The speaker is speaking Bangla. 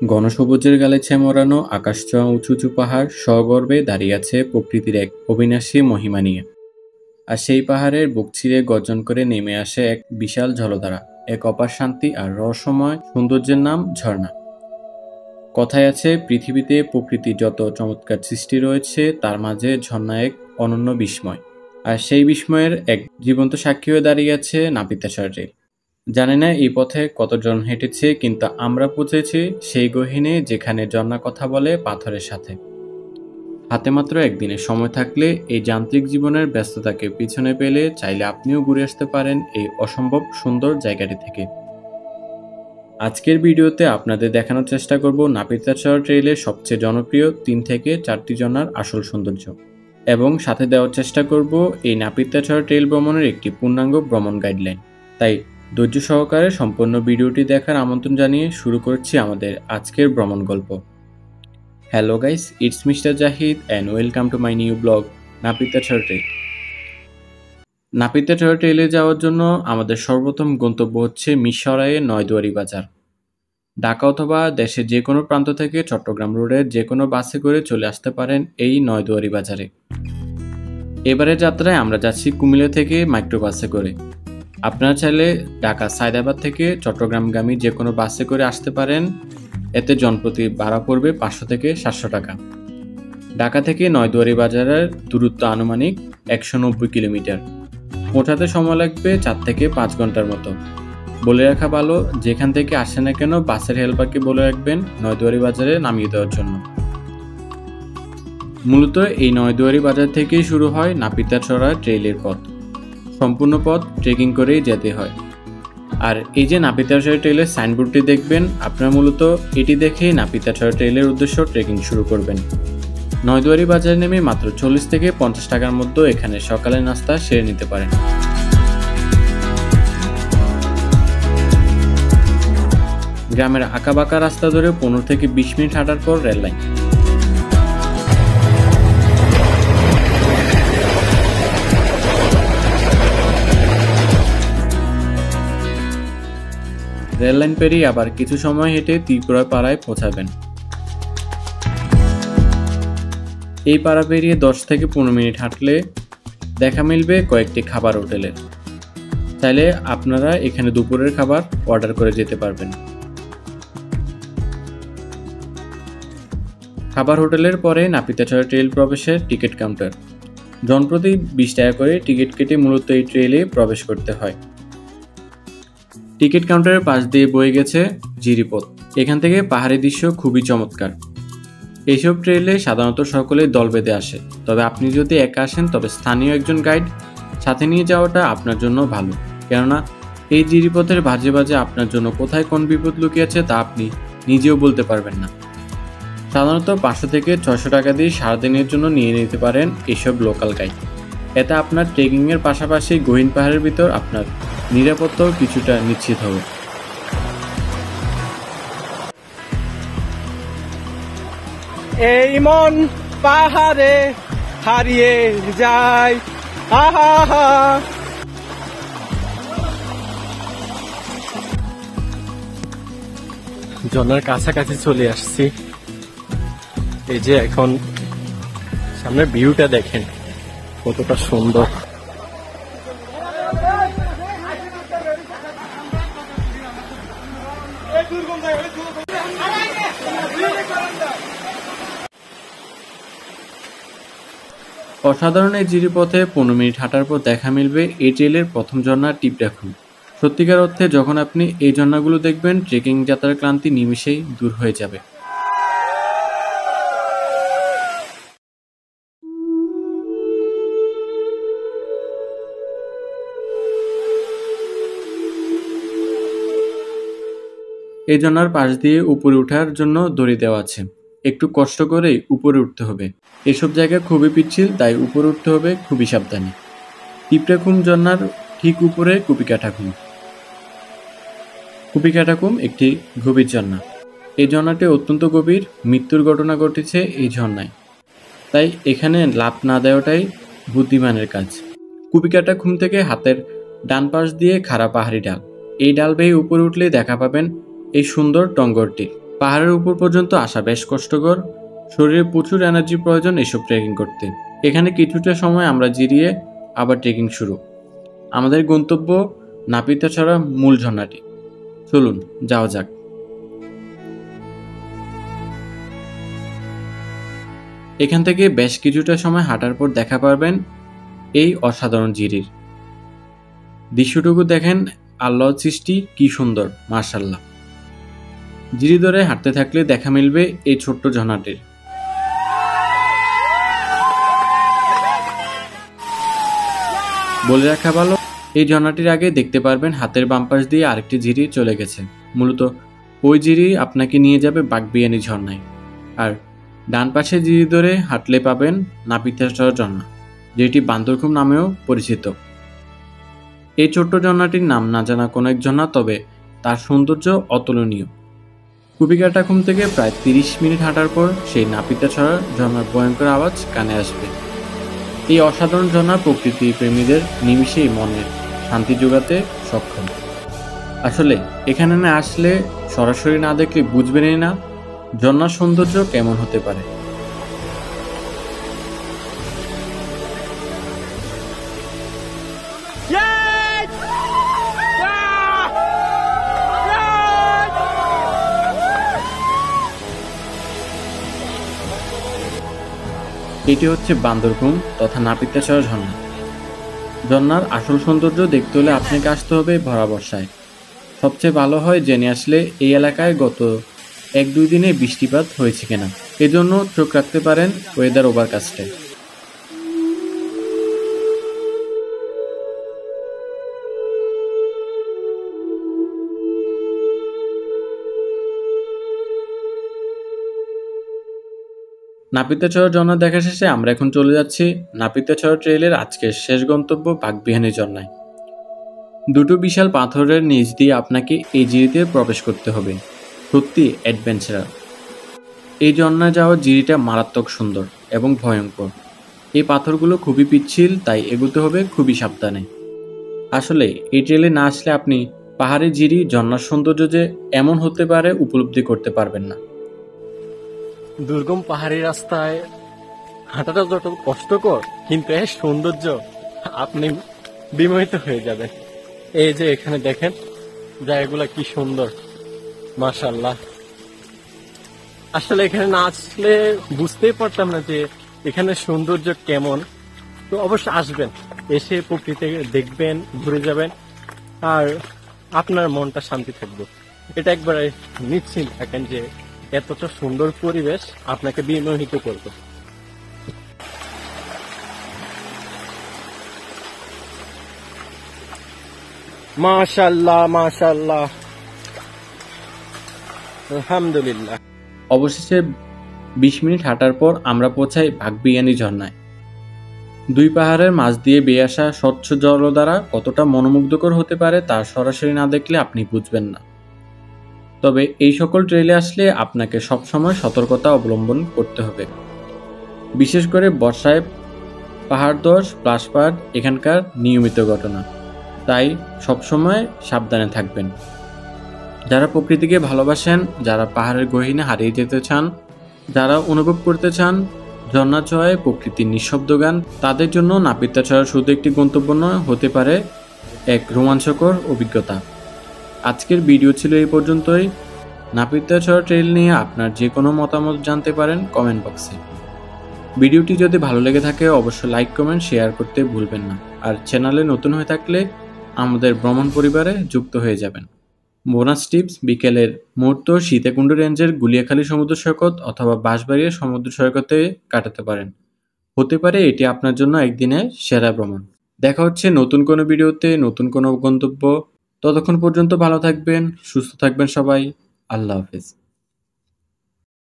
ঘনসবুজের গালিচায় মোড়ানো আকাশছোঁয়া উঁচু উঁচু পাহাড় সগর্বে দাঁড়িয়ে আছে প্রকৃতির এক অবিনাশী মহিমা নিয়ে। আর সেই পাহাড়ের বুক চিরে গর্জন করে নেমে আসে এক বিশাল জলধারা, এক অপার শান্তি আর রহস্যময় সৌন্দর্যের নাম ঝর্ণা। কথায় আছে, পৃথিবীতে প্রকৃতির যত চমৎকার সৃষ্টি রয়েছে তার মাঝে ঝর্ণা এক অনন্য বিস্ময়। আর সেই বিস্ময়ের এক জীবন্ত সাক্ষী হয়ে দাঁড়িয়ে আছে নাপিতাছড়া ট্রেল। জানি না এই পথে কতজন হেঁটেছে, কিন্তু আমরা পৌঁছেছি সেই গহীনে যেখানে ঝর্ণা কথা বলে পাথরের সাথে। হাতে মাত্র একদিনের সময় থাকলে এই যান্ত্রিক জীবনের ব্যস্ততাকে পিছনে ফেলে চাইলে আপনিও ঘুরে আসতে পারেন এই অসম্ভব সুন্দর জায়গাটি থেকে। আজকের ভিডিওতে আপনাদের দেখানোর চেষ্টা করব নাপিতাছড়া ট্রেইলের সবচেয়ে জনপ্রিয় 3 থেকে 4টি ঝর্ণার আসল সৌন্দর্য, এবং সাথে দেওয়ার চেষ্টা করব এই নাপিতাছড়া ট্রেইল ভ্রমণের একটি পূর্ণাঙ্গ ভ্রমণ গাইডলাইন। তাই ধৈর্য সহকারে সম্পূর্ণ ভিডিওটি দেখার আমন্ত্রণ জানিয়ে শুরু করছি আমাদের আজকের ভ্রমণ গল্প। Hello guys, it's Mister Zahid and welcome to my new blog Napitachhara trail. Napitachhara ট্রেইলে যাওয়ার জন্য আমাদের সর্বপ্রথম গন্তব্য হচ্ছে মিরসরাইয়ের নয়দুয়ারি বাজার। ঢাকা অথবা দেশের যে কোনো প্রান্ত থেকে চট্টগ্রাম রোডের যে কোনো বাসে করে চলে আসতে পারেন এই নয়দুয়ারি বাজারে। এবারের যাত্রায় আমরা যাচ্ছি কুমিল্লা থেকে মাইক্রোবাসে করে। আপনারা চাইলে ঢাকা সায়দাবাদ থেকে চট্টগ্রামগামী যে কোনো বাসে করে আসতে পারেন। এতে জনপ্রতি ভাড়া পড়বে 500 থেকে 700 টাকা। ঢাকা থেকে নয়দুয়ারি বাজারের দূরত্ব আনুমানিক 190 কিলোমিটার। পৌঁছাতে সময় লাগবে 4 থেকে 5 ঘন্টার মতো। বলে রাখা ভালো, যেখান থেকে আসে না কেন বাসের হেল্পারকে বলে রাখবেন নয়দুয়ারি বাজারে নামিয়ে দেওয়ার জন্য। মূলত এই নয়দুয়ারি বাজার থেকেই শুরু হয় নাপিতাছড়া ট্রেইলের পথ। সম্পূর্ণ পথ ট্রেকিং করেই যেতে হয়। আর এই যে নাপিতাছড়া ট্রেইলের সাইনবোর্ডটি দেখবেন, আপনারা মূলত এটি দেখেই নাপিতাছড়া ট্রেইলের উদ্দেশ্য ট্রেকিং শুরু করবেন। নয়দুয়ারি বাজারে নেমে মাত্র 40 থেকে 50 টাকার মধ্যে এখানে সকালের নাস্তা সেরে নিতে পারেন। গ্রামের আঁকাবাঁকা রাস্তা ধরে 15 থেকে 20 মিনিট হাঁটার পর রেল লাইন। রেল লাইন পেরিয়ে আবার কিছু সময় হেঁটে ত্রিপুরা পাড়ায় পৌঁছাবেন। এই পাড়া পেরিয়ে 10 থেকে 15 মিনিট হাঁটলে দেখা মিলবে কয়েকটি খাবার হোটেলের। চাইলে আপনারা এখানে দুপুরের খাবার অর্ডার করে যেতে পারবেন। খাবার হোটেলের পরে নাপিতাছড়া ট্রেইল প্রবেশের টিকিট কাউন্টার। জনপ্রতি 20 টাকা করে টিকিট কেটে মূলত এই ট্রেইলে প্রবেশ করতে হয়। টিকিট কাউন্টারের পাশ দিয়ে বয়ে গেছে জিরিপথ। এখান থেকে পাহাড়ি দৃশ্য খুবই চমৎকার। এইসব ট্রেইলে সাধারণত সকলে দল বেঁধে আসে, তবে আপনি যদি একা আসেন তবে স্থানীয় একজন গাইড সাথে নিয়ে যাওয়াটা আপনার জন্য ভালো, কেননা এই জিরিপথের ভাজে ভাজে আপনার জন্য কোথায় কোন বিপদ লুকিয়ে আছে তা আপনি নিজেও বলতে পারবেন না। সাধারণত 500 থেকে 600 টাকা দিয়ে সারাদিনের জন্য নিয়ে নিতে পারেন এইসব লোকাল গাইড। এতে আপনার ট্রেকিংয়ের পাশাপাশি গহীন পাহাড়ের ভিতর আপনার নিরাপত্তাও কিছুটা নিশ্চিত হবে। এই মন পাহাড়ে হারিয়ে যায়, আহা হা। ঝর্ণার কাছাকাছি চলে আসছি। এই যে এখন সামনে ভিউটা দেখেন কতটা সুন্দর। অসাধারণ এই জিরিপথে 15 মিনিট হাঁটার পর দেখা মিলবে এই ট্রেইলের প্রথম ঝর্ণা টিপডাখুম। সত্যিকার অর্থে যখন আপনি এই ঝর্ণাগুলো দেখবেন, ট্রেকিং যাত্রার ক্লান্তি নিমিষেই দূর হয়ে যাবে। এই ঝর্ণার পাশ দিয়ে উপরে ওঠার জন্য দড়ি দেওয়া আছে। একটু কষ্ট করেই উপরে উঠতে হবে। এসব জায়গা খুবই পিচ্ছিল, তাই উপরে উঠতে হবে খুবই সাবধানে। টিপডাখুম ঝর্ণার ঠিক উপরে কুপিকাটাখুম। কুপিকাটাখুম একটি গভীর ঝর্ণা। এই ঝর্ণাটি অত্যন্ত গভীর। মৃত্যুর ঘটনা ঘটেছে এই ঝর্ণায়, তাই এখানে লাফ না দেওয়াটাই বুদ্ধিমানের কাজ। কুপিকাটাখুম থেকে হাতের ডান পাশ দিয়ে খাড়া পাহাড়ি ডাল। এই ডাল বেয়ে উপরে উঠলে দেখা পাবেন এই সুন্দর টঙ্গরটি। পাহাড়ের উপর পর্যন্ত আসা বেশ কষ্টকর, শরীরে প্রচুর এনার্জি প্রয়োজন এসব ট্রেকিং করতে। এখানে কিছুটা সময় আমরা জিরিয়ে আবার ট্রেকিং শুরু। আমাদের গন্তব্য নাপিতাছড়া মূল ঝর্ণাটি। চলুন যাওয়া যাক। এখান থেকে বেশ কিছুটা সময় হাঁটার পর দেখা পারবেন এই অসাধারণ জিরির দৃশ্যটুকু। দেখেন আল্লাহর সৃষ্টি কি সুন্দর, মাশাআল্লাহ। জিরি ধরে হাঁটতে থাকলে দেখা মিলবে এই ছোট্ট ঝর্ণাটির। বলে রাখা ভালো, এই ঝর্ণাটির আগে দেখতে পারবেন হাতের বাম পাশ দিয়ে আরেকটি ঝিরি চলে গেছে। মূলত ওই ঝিরি আপনাকে নিয়ে যাবে বাগবিয়ানি ঝর্ণায়। আর ডান পাশে জিরি ধরে হাঁটলে পাবেন নাপিতাছড়া ঝর্ণা, যেটি বান্দরঘুম নামেও পরিচিত। এই ছোট্ট ঝর্ণাটির নাম না জানা কোনো এক ঝর্ণা, তবে তার সৌন্দর্য অতুলনীয়। কুপিকাটাখুম থেকে প্রায় 30 মিনিট হাঁটার পর সেই নাপিতাছড়া ঝর্ণার ভয়ঙ্কর আওয়াজ কানে আসবে। এই অসাধারণ ঝর্ণা প্রকৃতি প্রেমীদের নিমিষেই মনের শান্তি যোগাতে সক্ষম। আসলে এখানে না আসলে, সরাসরি না দেখলে বুঝবেনই না ঝর্ণার সৌন্দর্য কেমন হতে পারে। এটি হচ্ছে বান্দরঘুম তথা নাপিতাছড়া ঝর্ণা। ঝর্ণার আসল সৌন্দর্য দেখতে হলে আপনাকে আসতে হবে ভরা বর্ষায়। সবচেয়ে ভালো হয় জেনে আসলে এই এলাকায় গত 1-2 দিনে বৃষ্টিপাত হয়েছে কিনা, এজন্য চোখ রাখতে পারেন ওয়েদার ওভারকাস্টে। নাপিতাছড়া ঝর্ণা দেখা শেষে আমরা এখন চলে যাচ্ছি নাপিতাছড়া ট্রেইলের আজকের শেষ গন্তব্য বাগবিহানি ঝর্ণায়। দুটো বিশাল পাথরের নিচ দিয়ে আপনাকে এই জিরিতে প্রবেশ করতে হবে। সত্যি অ্যাডভেঞ্চারার। এই ঝর্ণায় যাওয়ার জিরিটা মারাত্মক সুন্দর এবং ভয়ঙ্কর। এই পাথরগুলো খুবই পিচ্ছিল, তাই এগোতে হবে খুবই সাবধানে। আসলে এই ট্রেলে না আসলে আপনি পাহাড়ি জিরি ঝর্ণার সৌন্দর্য যে এমন হতে পারে উপলব্ধি করতে পারবেন না। দুর্গম পাহাড়ি রাস্তায় হাঁটাটা যত কষ্টকর, কিন্তু এর সৌন্দর্য আপনি বিমোহিত হয়ে যাবেন। এই যে এখানে দেখেন জায়গাগুলো কি সুন্দর, মাশাআল্লাহ। আসলে এখানে না আসলে বুঝতেই পারতাম না যে এখানে সৌন্দর্য কেমন। তো অবশ্যই আসবেন, এসে প্রকৃতি দেখবেন, ঘুরে যাবেন, আর আপনার মনটা শান্তি থাকবে। এটা একবারে নিশ্চিন্ত থাকেন যে এতটা সুন্দর পরিবেশ আপনাকে বিমোহিত করবে। মাশাআল্লাহ, মাশাআল্লাহ, আলহামদুলিল্লাহ। অবশেষে 20 মিনিট হাঁটার পর আমরা পৌঁছাই বাগবিয়ানি ঝর্ণায়। দুই পাহাড়ের মাঝ দিয়ে বেয়ে আসা স্বচ্ছ জলধারা কতটা মনোমুগ্ধকর হতে পারে তা সরাসরি না দেখলে আপনি বুঝবেন না। তবে এই সকল ট্রেইলে আসলে আপনাকে সবসময় সতর্কতা অবলম্বন করতে হবে। বিশেষ করে বর্ষায় পাহাড় ধস, প্লাসপাত এখানকার নিয়মিত ঘটনা, তাই সবসময় সাবধানে থাকবেন। যারা প্রকৃতিকে ভালোবাসেন, যারা পাহাড়ের গহীনে হারিয়ে যেতে চান, যারা অনুভব করতে চান ঝর্ণা ছোঁয়ায় প্রকৃতির নিঃশব্দ গান, তাদের জন্য নাপিতাছড়া শুধু একটি গন্তব্য নয়, হতে পারে এক রোমাঞ্চকর অভিজ্ঞতা। আজকের ভিডিও ছিল এই পর্যন্তই। নাপিতাছড়া ট্রেইল নিয়ে আপনার যে কোনো মতামত জানতে পারেন কমেন্ট বক্সে। ভিডিওটি যদি ভালো লেগে থাকে অবশ্যই লাইক, কমেন্ট, শেয়ার করতে ভুলবেন না। আর চ্যানেলে নতুন হয়ে থাকলে আমাদের ভ্রমণ পরিবারে যুক্ত হয়ে যাবেন। বোনাস টিপস: বিকেলের মুহূর্ত সীতাকুণ্ড রেঞ্জের গুলিয়াখালী সমুদ্র সৈকত অথবা বাঁশবাড়িয়া সমুদ্র সৈকতে কাটাতে পারেন। হতে পারে এটি আপনার জন্য একদিনের সেরা ভ্রমণ। দেখা হচ্ছে নতুন কোনো ভিডিওতে, নতুন কোনো গন্তব্য। ততক্ষণ পর্যন্ত ভালো থাকবেন, সুস্থ থাকবেন সবাই। আল্লাহ হাফেজ।